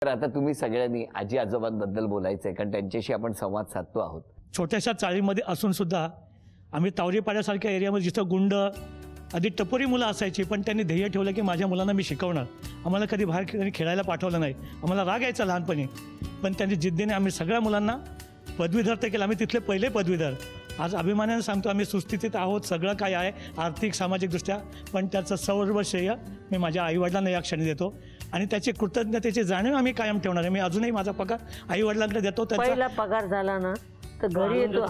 तर आता तुम्ही सगळ्यांनी आजी आजोबांबद्दल बोलायचंय, कारण त्यांच्याशी आपण संवाद साधतो आहोत. छोट्याशा चाळीमध्ये असून सुद्धा आम्ही तावरेपाड्यासारख्या एरियामध्ये जिथं गुंड आधी टपोरी मुलं असायची, पण त्यांनी ध्येय ठेवलं की माझ्या मुलांना मी शिकवणार. आम्हाला कधी बाहेर खेळायला पाठवलं नाही. आम्हाला राग यायचा लहानपणी, पण त्यांनी जिद्दीने आम्ही सगळ्या मुलांना पदवीधर ते केलं. आम्ही तिथले पहिले पदवीधर. आज अभिमानाने सांगतो आम्ही सुस्थितीत आहोत, सगळं काय आहे आर्थिक सामाजिकदृष्ट्या, पण त्याचं सर्व श्रेय मी माझ्या आईवडिलांना या क्षणी देतो आणि त्याची कृतज्ञतेची जाणीव आम्ही कायम ठेवणार आहे. मी अजूनही माझा पगार आईवडिलांकडे देतो. पहिला पगार झाला ना तर घरी येतो,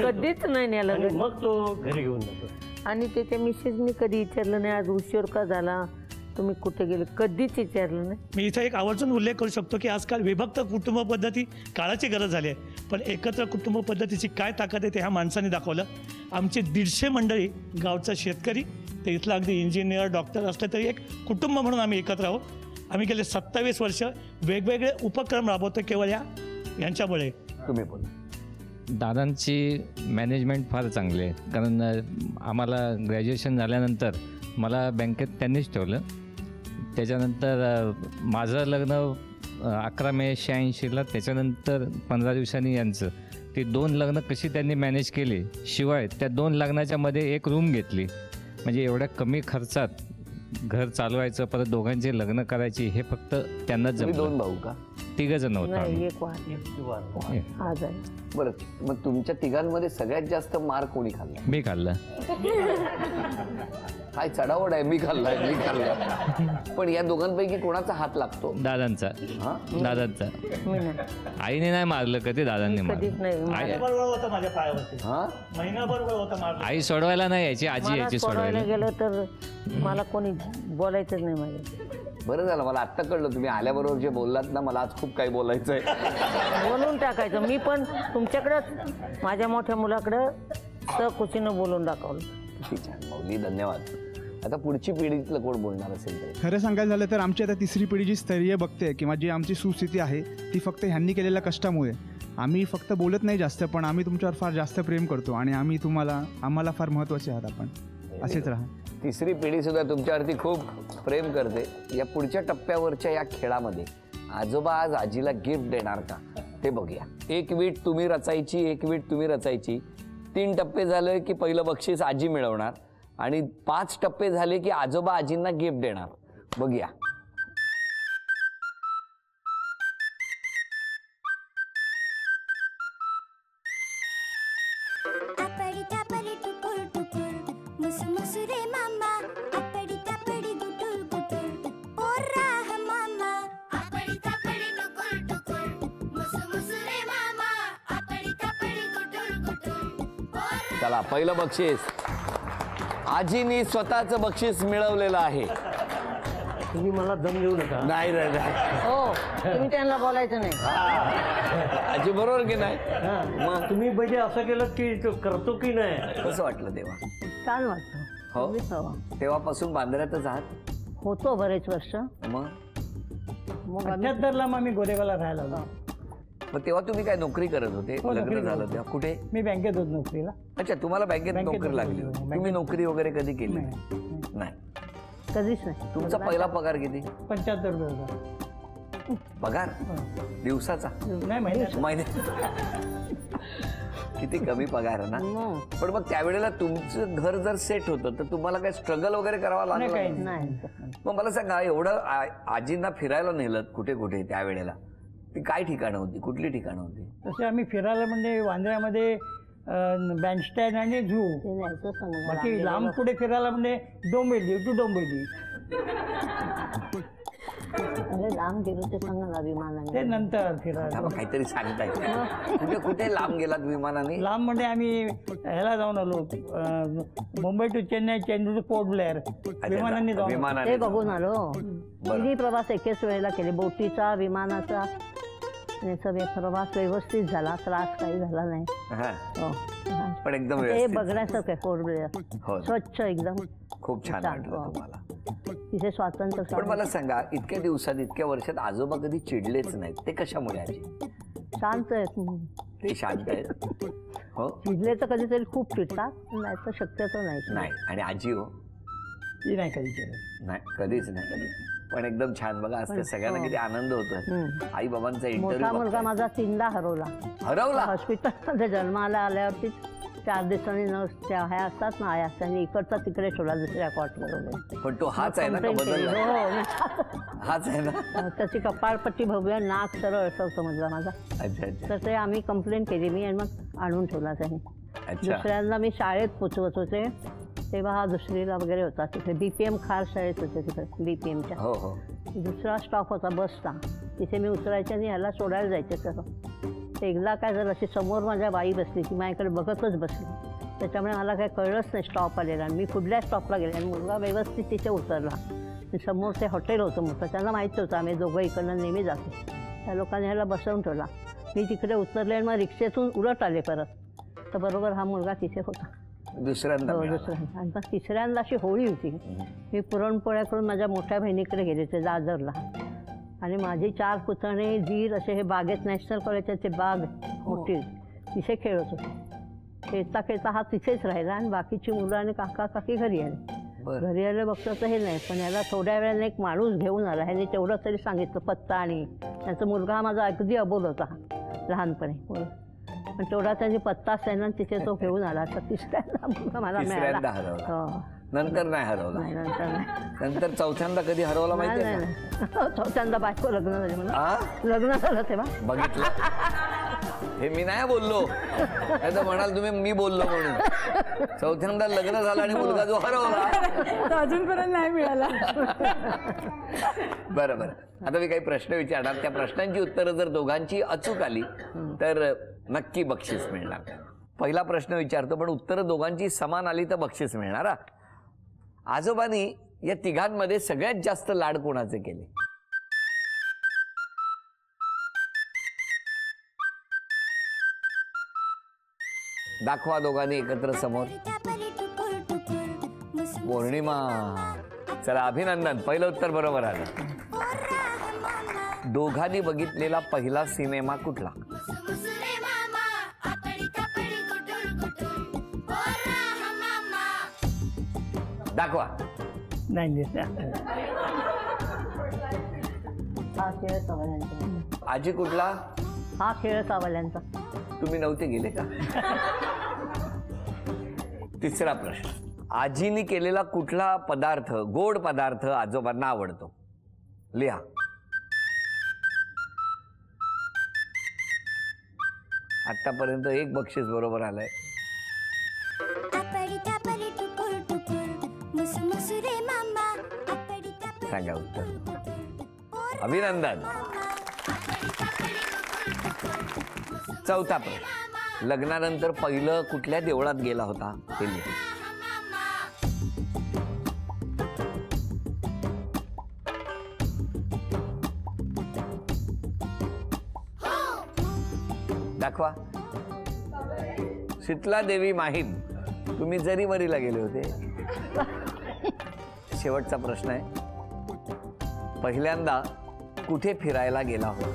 कधीच नाही नेला, मग तो घरी घेऊन जातो. आणि त्याच्या मिसेसनी कधी विचारलं नाही आज उशीर का झाला, तुम्ही कुठे गेले, कधीच विचारलं नाही. मी इथं एक आवर्जून उल्लेख करू शकतो की आजकाल विभक्त कुटुंब पद्धती काळाची गरज झाली आहे, पण एकत्र कुटुंब पद्धतीची काय ताकद आहे ते ह्या माणसाने दाखवलं. आमची 150 मंडळी, गावचा शेतकरी ते इथलं अगदी इंजिनियर डॉक्टर असलं तरी एक कुटुंब म्हणून आम्ही एकत्र आहोत. आम्ही गेले 27 वर्ष वेगवेगळे उपक्रम राबवतो केवळ यांच्यामुळे. तुम्ही बोला. दादांची मॅनेजमेंट फार चांगली आहे, कारण आम्हाला ग्रॅज्युएशन झाल्यानंतर मला बँकेत त्यांनीच ठेवलं. त्याच्यानंतर माझं लग्न 11 मे 86ला, त्याच्यानंतर 15 दिवसांनी यांचं. ती 2 लग्न कशी त्यांनी मॅनेज केली, शिवाय त्या 2 लग्नाच्या मध्ये एक रूम घेतली. म्हणजे एवढ्या कमी खर्चात घर चालवायचं, परत दोघांचे लग्न करायची, हे फक्त त्यांनाच जमलं. 2 भाऊ का? 3 जण होतो. बरं, मग तुमच्या तिघांमध्ये सगळ्यात जास्त मार कोणी खाल्ला? मी खाल्ला. काय चढावड आहे, मी खाल्लाय. पण या दोघांपैकी कोणाचा हात लागतो? दादांचा. हा, दादांचा. आईने नाही मारलं कधी, दादांनी मारलं. माझ्या पायावरती हा, महिनाभर होता मारलं. आई सोडवायला नाही यायची, आजी यायची सोडवायला. गेलं तर मला कोणी बोलायचंच नाही माझ्या. बरं झालं, मला आत्ता कळलं तुम्ही आल्याबरोबर जे बोललात ना, मला आज खूप काही बोलायचं आहे. बोलून टाकायचं. मी पण तुमच्याकडं माझ्या मोठ्या मुलाकडं सकुशीनं बोलून दाखवलं. किती छान माऊली, धन्यवाद. आता पुढची पिढीतलं कोण बोलणार असेल तर? खरं सांगायचं झालं तर आमची आता 3री पिढी जी स्तरीय बघते किंवा जी आमची सुस्थिती आहे ती फक्त ह्यांनी केलेल्या कष्टामुळे. आम्ही फक्त बोलत नाही जास्त, पण आम्ही तुमच्यावर फार जास्त प्रेम करतो आणि आम्ही आम्हाला फार महत्त्वाचे आहात. आपण असेच राहा. 3री पिढी सुद्धा तुमच्यावरती खूप प्रेम करते. या पुढच्या टप्प्यावरच्या या खेळामध्ये आजोबा आज आजीला गिफ्ट देणार का ते बघूया. 1 वीट तुम्ही रचायची, 1 वीट तुम्ही रचायची. 3 टप्पे झाले की पहिलं बक्षीस आजी मिळवणार आणि 5 टप्पे झाले की आजोबा आजींना गिफ्ट देणार. बघूया. चला, पहिलं बक्षीस आजीनी स्वतःचं बक्षीस मिळवलेलं आहे. तुम्ही मला दम देऊ नका. नाही नाही नाही. हो, तुम्ही त्यांना बोलायचं नाही. आजी बरोबर की नाही? मग तुम्ही म्हणजे असं केलं की तो करतो की नाही. कसं वाटलं तेव्हा? छान वाटतं. हो, तेव्हापासून बांद्र्यातच आहात? होतो बरेच वर्ष. मग 78ला मग मी गोरेगावला राहायला आलो. मग तेव्हा तुम्ही काय नोकरी करत होते? लग्न झालं तेव्हा कुठे? मी बँकेत होतो नोकरीला. अच्छा, तुम्हाला बँकेत नोकरी लागली. तुम्ही नोकरी वगैरे कधी केली? नाही. कधीच नाही. तुमचा पहिला पगार किती? 75 रुपये होता. पगार दिवसाचा? नाही, महिन्याचा. किती कमी पगार आहे ना. पण मग त्यावेळेला तुमचं घर जर सेट होतं तर तुम्हाला काय स्ट्रगल वगैरे करावं लागलं नाही. मग मला सांगा, एवढं आजींना फिरायला नेलं कुठे कुठे त्यावेळेला? ती काय ठिकाणं होती, कुठली ठिकाणं होती? तसे आम्ही फिरायला म्हणजे वांद्र्यामध्ये बँडस्टँड आणि झू. बाकी लांब पुढे फिरायला म्हणजे डोंबिवली टू डोंबिवली. लांब गेलो ते सांगा ना विमानाने. ते नंतर फिरायला काहीतरी सांगताय. कुठे कुठे लांब गेलात विमानाने? लांब म्हणजे आम्ही ह्याला जाऊन आलो, मुंबई टू चेन्नई, चेन्नई टू पोर्ट ब्लेअर विमानाने जाऊन ते बघून आलो. तिन्ही प्रवास एकेच वेळेला केले, बोटीचा, विमानाचा. प्रवास व्यवस्थित झाला, त्रास काही झाला नाही. पण एकदम बघण्यासारखं पोर्ट ब्लेअर, स्वच्छ एकदम. खूप छान वाटलं तुम्हाला तिथे स्वातंत्र्य. पण मला सांगा, इतक्या दिवसात, इतक्या वर्षात आजोबा कधी चिडलेच नाहीत, ते कशामुळे? आजी शांत आहेत. ते शांत आहेत. हो, चिडले तर कधीतरी खूप चिडतात, नाही तर शक्यतो नाही. आणि आजी? हो, ती नाही कधी केलं. नाही, कधीच नाही. पण एकदम छान. बघा आज त्या सगळ्यांना किती आनंद होतोय. आई बाबांचा मोठा मुलगा इंटरव्ह्यू माझा 3दा हरवला. हरवला. हॉस्पिटलमध्ये जन्माला आल्यावरती 4 दिवसांनी नर्स त्या ह्या असतात ना आया, त्यांनी इकडचा तिकडे ठेवला दुसऱ्या कॉटवर. पण तो हाच आहे ना का बदलला? हो. हाच आहे ना. त्याची कपाळपट्टी भव्य, नाक सरळ असं होतं मुलगा माझा. अच्छा अच्छा तर ते आम्ही कंप्लेंट केली मी आणि मग आणून ठेवला त्याने. अच्छा. दुसऱ्यांदा मी शाळेत पोचवत होते तेव्हा हा 2रीला वगैरे होता तिथे. BPM खार शाळेत होते तिथे BPMच्या. हो हो. दुसरा स्टॉप होता बसचा, तिथे मी उतरायचे आणि ह्याला सोडायला जायचे. तसं एकदा काय झालं, अशी समोर माझ्या बाई बसली, ती माझ्याकडे बघतच बसली. त्याच्यामुळे मला काही कळलंच नाही स्टॉप आलेला. आणि मी पुढल्या स्टॉपला गेले आणि मुलगा व्यवस्थित तिथे उतरला. समोर ते हॉटेल होतं मोठं, त्यांना माहिती होतं आम्ही दोघं इकडनं नेहमी जातो. त्या लोकांनी ह्याला बसवून ठेवला. मी तिकडे उतरले आणि मग रिक्षेतून उलट आले परत, तर बरोबर हा मुलगा तिथे होता. दुसऱ्यांदा हो, मिळाला. दुसऱ्यांदा. आणि मग तिसऱ्यांदा अशी होळी होती. मी पुरणपोळ्या करून माझ्या मोठ्या बहिणीकडे गेले ते दादरला. आणि माझी 4 पुतणे दीर असे हे बागेत नॅशनल कॉलेजच्या ते बाग मोठी तिथे खेळत होते. खेळता खेळता हा तिथेच राहिला आणि बाकीची मुलं आणि काका काकी घरी आले. बरं. घरी आले बघतो तर हे नाही, पण याला थोड्या वेळाने एक माणूस घेऊन आला. ह्याने तेवढं तरी सांगितलं पत्ता. आणि त्याचा मुलगा हा माझा अगदी अबोल होता लहानपणी. पण तेवढा त्यांनी पत्ता असताना तिथे तो घेऊन आला. तर तिसऱ्यांदा मुलगा मला तिसऱ्यांदा मिळाला. हरवला. हो. नंतर नाही हरवला. नाही, नंतर नाही. नंतर चौथ्यांदा कधी हरवला नाही, माहितीये नाही, का? नाही. चौथ्यांदा बायको लग्न झाली म्हणून. आ? लग्न झालं तेव्हा. बघितलं. हे मी नाही बोललो, नाही तर म्हणाल तुम्ही मी बोललो म्हणून. चौथ्यांदा लग्न झालं आणि मुलगा जो हरवला. तो अजूनपर्यंत नाही मिळाला. बरं बरं. आता मी काही प्रश्न विचारणार, त्या प्रश्नांची उत्तरं जर दोघांची अचूक आली तर नक्की बक्षीस मिळणार. पहिला प्रश्न विचारतो, पण उत्तरं दोघांची समान आली तर बक्षीस मिळणार. हा. आजोबांनी या तिघांमध्ये सगळ्यात जास्त लाड कोणाचे केले? दाखवा दोघांनी एकत्र समोर. पौर्णिमा. चला अभिनंदन, पहिलं उत्तर बरोबर आलं. दोघांनी बघितलेला पहिला सिनेमा कुठला? दाखवा. नाही हा खेळ सावल्यांचा. आजी कुठला? हा खेळ सावल्यांचा. तुम्ही नव्हते गेले का? तिसरा प्रश्न, आजीनी केलेला कुठला पदार्थ, गोड पदार्थ आजोबांना आवडतो? लिहा. आतापर्यंत एक बक्षीस बरोबर आलंय. सांगा उत्तर. अभिनंदन. चौथा प्रश्न, लग्नानंतर पहिलं कुठल्या देवळात गेला होता ते लिहा. दाखवा. शीतला देवी माहीम. तुम्ही जरीमरीला गेले होते. शेवटचा प्रश्न आहे, पहिल्यांदा कुठे फिरायला गेला होता?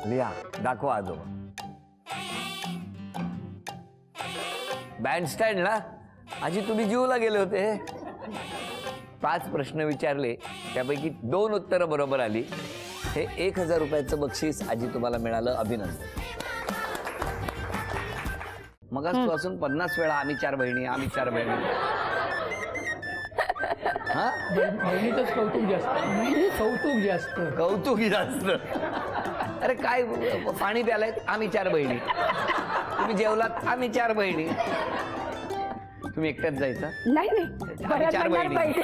लिहा. दाखवा आजोबा. बँडस्टँडला. आजी तुम्ही जीवला गेले होते. 5 प्रश्न विचारले, त्यापैकी 2 उत्तरं बरोबर आली. हे 1000 रुपयाचं बक्षीस आजी तुम्हाला मिळालं. अभिनंदन. मगाचपासून 50 वेळा आम्ही 4 बहिणी, आम्ही 4 बहिणी. हा, बहिणीचंच कौतुक जास्त. कौतुक जास्त. कौतुक जास्त. अरे काय पाणी प्यालाय, आम्ही 4 बहिणी. तुम्ही जेवलात, आम्ही 4 बहिणी. तुम्ही एकट्याच जायचं? नाही आम्ही 4 बहिणी. पाहिजे.